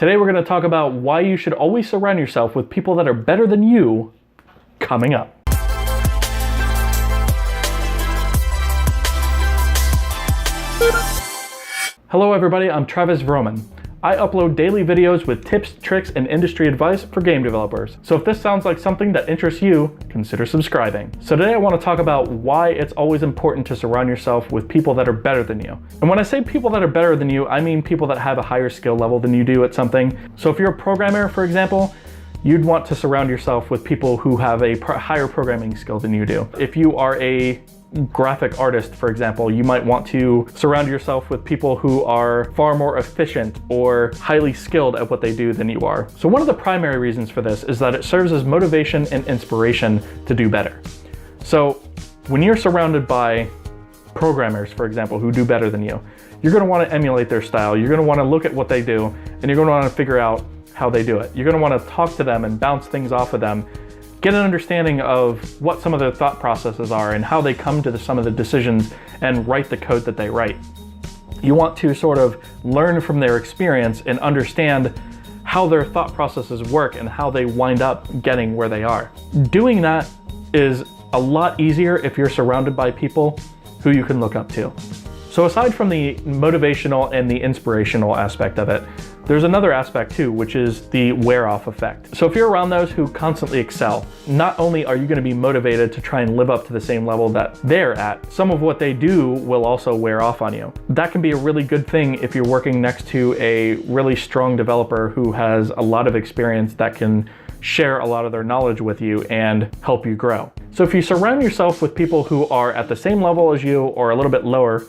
Today we're going to talk about why you should always surround yourself with people that are better than you, coming up. Hello everybody, I'm Travis Vroman. I upload daily videos with tips, tricks, and industry advice for game developers. So if this sounds like something that interests you, consider subscribing. So today I want to talk about why it's always important to surround yourself with people that are better than you. And when I say people that are better than you, I mean people that have a higher skill level than you do at something. So if you're a programmer, for example, you'd want to surround yourself with people who have a higher programming skill than you do. If you are a graphic artist, for example, you might want to surround yourself with people who are far more efficient or highly skilled at what they do than you are. So one of the primary reasons for this is that it serves as motivation and inspiration to do better. So when you're surrounded by programmers, for example, who do better than you, you're going to want to emulate their style. You're going to want to look at what they do, and you're going to want to figure out how they do it. You're going to want to talk to them and bounce things off of them, get an understanding of what some of their thought processes are and how they come to some of the decisions and write the code that they write. You want to sort of learn from their experience and understand how their thought processes work and how they wind up getting where they are. Doing that is a lot easier if you're surrounded by people who you can look up to. So aside from the motivational and the inspirational aspect of it, there's another aspect too, which is the wear-off effect. So if you're around those who constantly excel, not only are you going to be motivated to try and live up to the same level that they're at, some of what they do will also wear off on you. That can be a really good thing if you're working next to a really strong developer who has a lot of experience that can share a lot of their knowledge with you and help you grow. So if you surround yourself with people who are at the same level as you or a little bit lower,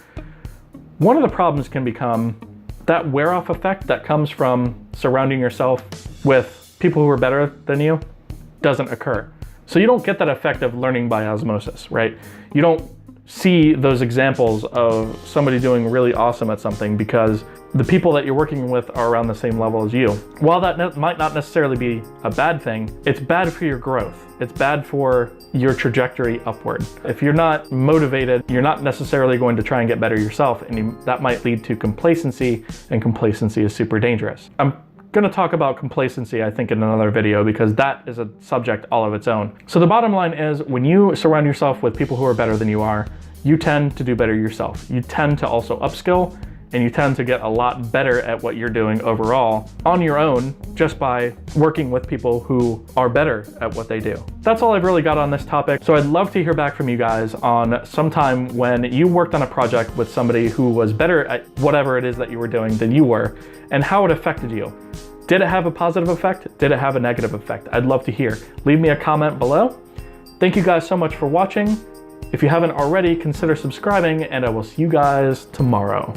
one of the problems can become that wear-off effect that comes from surrounding yourself with people who are better than you doesn't occur. So you don't get that effect of learning by osmosis, right? You don't see those examples of somebody doing really awesome at something because the people that you're working with are around the same level as you. While that might not necessarily be a bad thing, it's bad for your growth. It's bad for your trajectory upward. If you're not motivated, you're not necessarily going to try and get better yourself, and that might lead to complacency, and complacency is super dangerous. I'm going to talk about complacency, I think, in another video because that is a subject all of its own. So the bottom line is when you surround yourself with people who are better than you are, you tend to do better yourself. You tend to also upskill, and you tend to get a lot better at what you're doing overall on your own just by working with people who are better at what they do. That's all I've really got on this topic. So I'd love to hear back from you guys on some time when you worked on a project with somebody who was better at whatever it is that you were doing than you were, and how it affected you. Did it have a positive effect? Did it have a negative effect? I'd love to hear. Leave me a comment below. Thank you guys so much for watching. If you haven't already, consider subscribing, and I will see you guys tomorrow.